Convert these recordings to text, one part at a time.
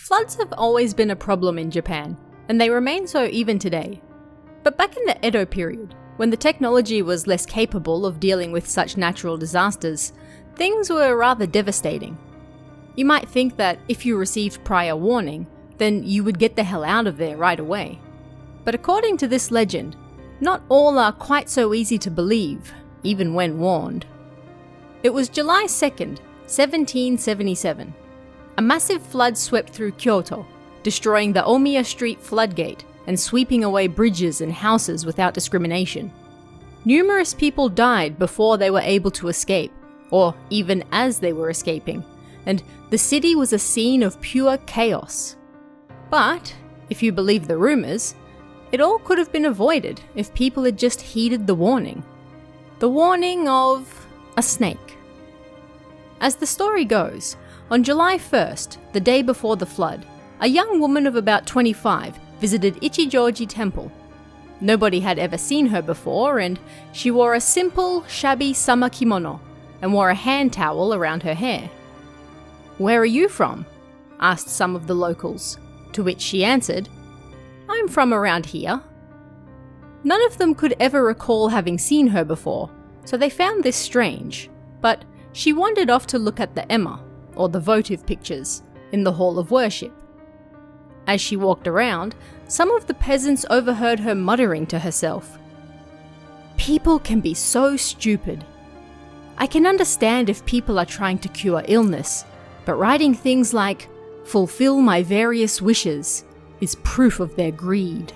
Floods have always been a problem in Japan, and they remain so even today. But back in the Edo period, when the technology was less capable of dealing with such natural disasters, things were rather devastating. You might think that if you received prior warning, then you would get the hell out of there right away. But according to this legend, not all are quite so easy to believe, even when warned. It was July 2nd, 1777. A massive flood swept through Kyoto, destroying the Omiya Street floodgate and sweeping away bridges and houses without discrimination. Numerous people died before they were able to escape, or even as they were escaping, and the city was a scene of pure chaos. But, if you believe the rumors, it all could have been avoided if people had just heeded the warning. The warning of a snake. As the story goes, on July 1st, the day before the flood, a young woman of about 25 visited Ichijoji Temple. Nobody had ever seen her before, and she wore a simple, shabby summer kimono and wore a hand towel around her hair. "Where are you from?" asked some of the locals, to which she answered, "I'm from around here." None of them could ever recall having seen her before, so they found this strange, but she wandered off to look at the Emma, or the votive pictures, in the hall of worship. As she walked around, some of the peasants overheard her muttering to herself, "People can be so stupid. I can understand if people are trying to cure illness, but writing things like, 'fulfill my various wishes,' is proof of their greed."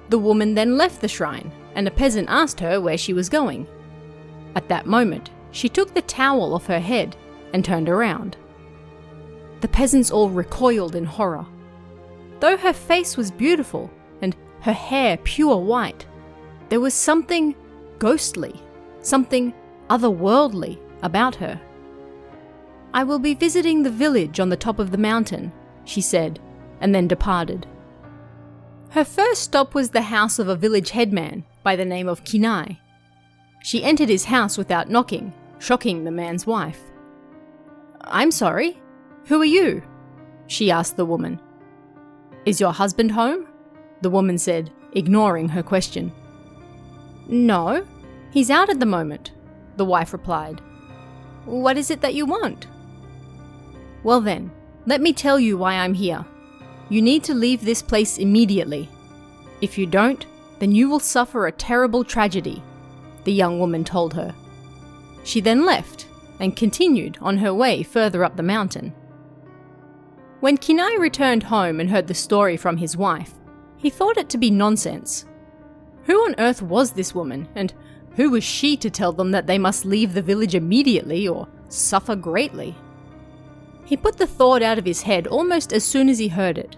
The woman then left the shrine, and a peasant asked her where she was going. At that moment, she took the towel off her head and turned around. The peasants all recoiled in horror. Though her face was beautiful and her hair pure white, there was something ghostly, something otherworldly about her. "I will be visiting the village on the top of the mountain," she said, and then departed. Her first stop was the house of a village headman by the name of Kinai. She entered his house without knocking, shocking the man's wife. "I'm sorry, who are you?" she asked the woman. "Is your husband home?" the woman said, ignoring her question. "No, he's out at the moment," the wife replied. "What is it that you want?" "Well then, let me tell you why I'm here. You need to leave this place immediately. If you don't, then you will suffer a terrible tragedy," the young woman told her. She then left and continued on her way further up the mountain. When Kinai returned home and heard the story from his wife, he thought it to be nonsense. Who on earth was this woman, and who was she to tell them that they must leave the village immediately or suffer greatly? He put the thought out of his head almost as soon as he heard it.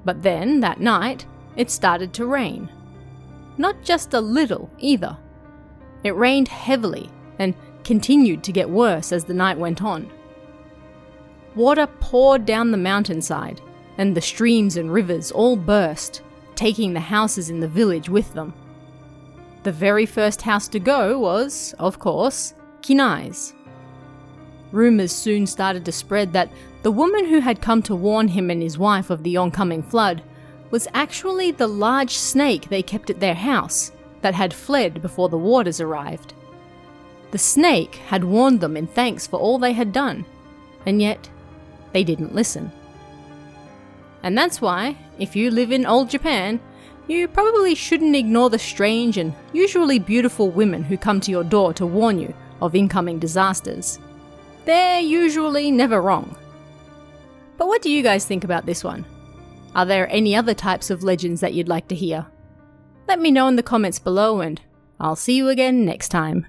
But then, that night, it started to rain. Not just a little, either. It rained heavily and continued to get worse as the night went on. Water poured down the mountainside, and the streams and rivers all burst, taking the houses in the village with them. The very first house to go was, of course, Kinai's. Rumours soon started to spread that the woman who had come to warn him and his wife of the oncoming flood was actually the large snake they kept at their house that had fled before the waters arrived. The snake had warned them in thanks for all they had done, and yet they didn't listen. And that's why, if you live in old Japan, you probably shouldn't ignore the strange and usually beautiful women who come to your door to warn you of incoming disasters. They're usually never wrong. But what do you guys think about this one? Are there any other types of legends that you'd like to hear? Let me know in the comments below, and I'll see you again next time.